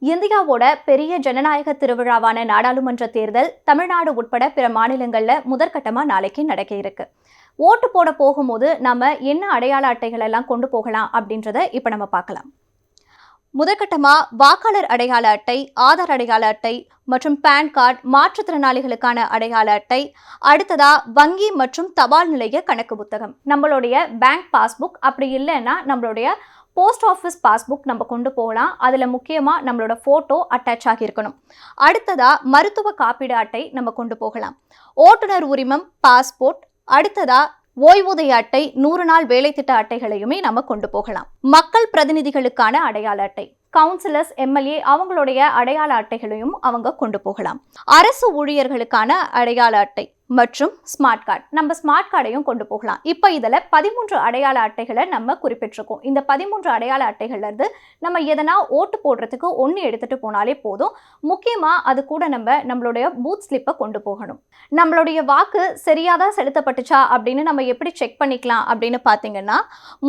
இந்தியாவோட பெரிய ஜனநாயக திருவிழாவான நாடாளுமன்ற தேர்தல் தமிழ்நாடு உட்பட பிற மாநிலங்கள்ல முதற்கட்டமா நாளைக்கு நடக்க இருக்கு. ஓட்டு போட போகும்போது நம்ம என்ன அடையாள அட்டைகள் எல்லாம் கொண்டு போகலாம் அப்படின்றத இப்ப நம்ம பார்க்கலாம். முதற்கட்டமா வாக்காளர் அடையாள அட்டை, ஆதார் அடையாள அட்டை மற்றும் பேன் கார்டு, மாற்றுத்திறனாளிகளுக்கான அடையாள அட்டை, அடுத்ததா வங்கி மற்றும் தபால் நிலைய கணக்கு புத்தகம், நம்மளுடைய பேங்க் பாஸ்புக், அப்படி இல்லைன்னா நம்மளுடைய போஸ்ட் ஆஃபீஸ் பாஸ்புக் நம்ம கொண்டு போகலாம். அதில் முக்கியமாக நம்மளோட ஃபோட்டோ அட்டாச் ஆகியிருக்கணும். அடுத்ததா மருத்துவ காப்பீடு அட்டை நம்ம கொண்டு போகலாம். ஓட்டுநர் உரிமம், பாஸ்போர்ட், அடுத்ததா ஓய்வூதிய அட்டை, 100 நாள் வேலை திட்ட அட்டைகளையுமே நம்ம கொண்டு போகலாம். மக்கள் பிரதிநிதிகளுக்கான அடையாள அட்டை, கவுன்சிலர்ஸ், எம்எல்ஏ அவங்களுடைய அடையாள அட்டைகளையும் அவங்க கொண்டு போகலாம். அரசு ஊழியர்களுக்கான அடையாள அட்டை மற்றும் ஸ்மார்ட் கார்டு, நம்ம ஸ்மார்ட் கார்டையும் கொண்டு போகலாம். இப்போ இதில் 13 அடையாள அட்டைகளை நம்ம குறிப்பிட்டிருக்கோம். இந்த 13 அடையாள அட்டைகள்ல இருந்து நம்ம எதனா ஓட்டு போடுறதுக்கு ஒன்று எடுத்துட்டு போனாலே போதும். முக்கியமாக அது கூட நம்மளுடைய பூத் ஸ்லிப்பை கொண்டு போகணும். நம்மளுடைய வாக்கு சரியாதான் செலுத்தப்பட்டுச்சா அப்படின்னு நம்ம எப்படி செக் பண்ணிக்கலாம் அப்படின்னு பார்த்தீங்கன்னா,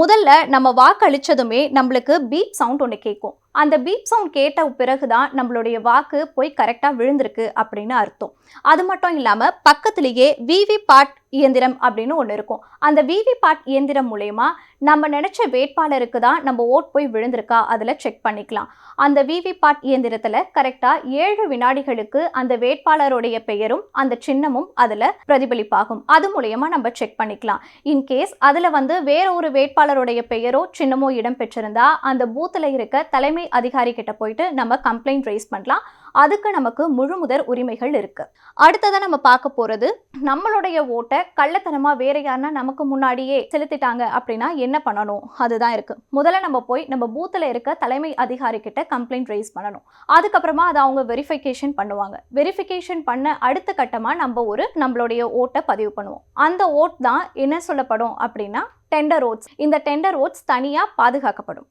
முதல்ல நம்ம வாக்களிச்சதுமே நம்மளுக்கு பீப் சவுண்ட் ஒன்று கேட்கும். அந்த பீப் சவுண்ட் கேட்ட பிறகுதான் நம்மளுடைய வாக்கு போய் கரெக்டாக விழுந்திருக்கு அப்படின்னு அர்த்தம். அது மட்டும் இல்லாமல் பக்கத்திலேயே விவிபேட் இயந்திரம் அப்படின்னு ஒன்று இருக்கும். அந்த விவிபேட் இயந்திரம் மூலயமா நம்ம நினைச்ச வேட்பாளருக்கு தான் நம்ம ஓட் போய் விழுந்திருக்கா அதில் செக் பண்ணிக்கலாம். அந்த விவிபேட் இயந்திரத்தில் கரெக்டாக 7 வினாடிகளுக்கு அந்த வேட்பாளருடைய பெயரும் அந்த சின்னமும் அதில் பிரதிபலிப்பாகும். அது மூலயமா நம்ம செக் பண்ணிக்கலாம். இன்கேஸ் அதில் வேற ஒரு வேட்பாளருடைய பெயரோ சின்னமோ இடம் பெற்றிருந்தா அந்த பூத்தில் இருக்க தலைமை அதிகாரி கிட்ட போயிட்டு நம்ம கம்ப்ளைண்ட் ரைஸ் பண்ணலாம். அதுக்கு நமக்கு முழுமுதற் உரிமைகள் இருக்கு. அடுத்ததான் நம்ம பார்க்க போறது, நம்மளுடைய ஓட்டை கள்ளத்தனமா வேற யாருன்னா நமக்கு முன்னாடியே செலுத்திட்டாங்க அப்படின்னா என்ன பண்ணணும், அதுதான் இருக்கு. முதல்ல நம்ம போய் நம்ம பூத்துல இருக்க தலைமை அதிகாரி கிட்ட கம்ப்ளைண்ட் ரைஸ் பண்ணணும். அதுக்கப்புறமா அதை அவங்க வெரிஃபிகேஷன் பண்ணுவாங்க. வெரிஃபிகேஷன் பண்ண அடுத்த கட்டமா நம்மளுடைய ஓட்டை பதிவு பண்ணுவோம். அந்த ஓட் தான் என்ன சொல்லப்படும் அப்படின்னா டெண்டர் ஓட்ஸ். இந்த டெண்டர் ஓட்ஸ் தனியா பாதுகாக்கப்படும்.